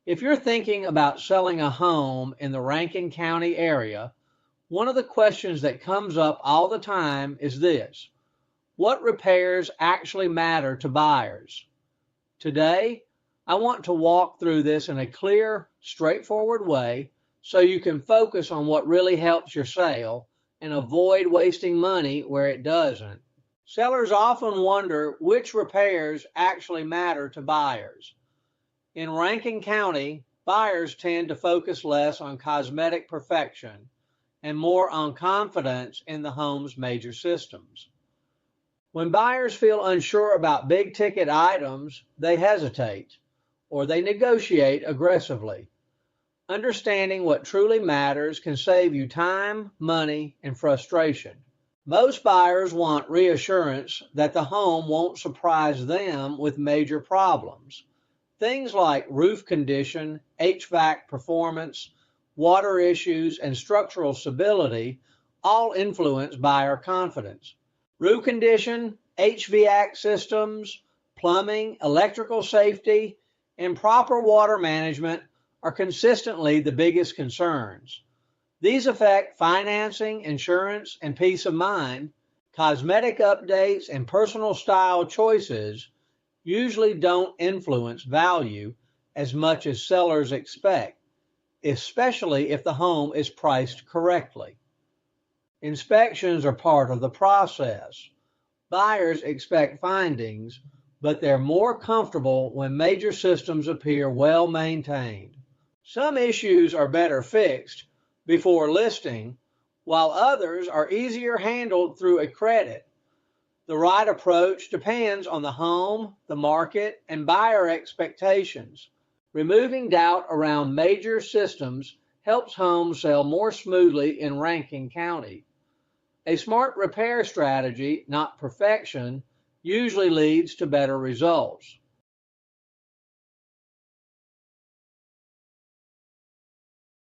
If you're thinking about selling a home in the Rankin County area, one of the questions that comes up all the time is this: what repairs actually matter to buyers? Today, I want to walk through this in a clear, straightforward way so you can focus on what really helps your sale and avoid wasting money where it doesn't. Sellers often wonder which repairs actually matter to buyers. In Rankin County, buyers tend to focus less on cosmetic perfection and more on confidence in the home's major systems. When buyers feel unsure about big ticket items, they hesitate or they negotiate aggressively. Understanding what truly matters can save you time, money, and frustration. Most buyers want reassurance that the home won't surprise them with major problems. Things like roof condition, HVAC performance, water issues, and structural stability all influence buyer confidence. Roof condition, HVAC systems, plumbing, electrical safety, and proper water management are consistently the biggest concerns. These affect financing, insurance, and peace of mind. Cosmetic updates and personal style choices usually don't influence value as much as sellers expect, especially if the home is priced correctly. Inspections are part of the process. Buyers expect findings, but they're more comfortable when major systems appear well maintained. Some issues are better fixed before listing, while others are easier handled through a credit. The right approach depends on the home, the market, and buyer expectations. Removing doubt around major systems helps homes sell more smoothly in Rankin County. A smart repair strategy, not perfection, usually leads to better results.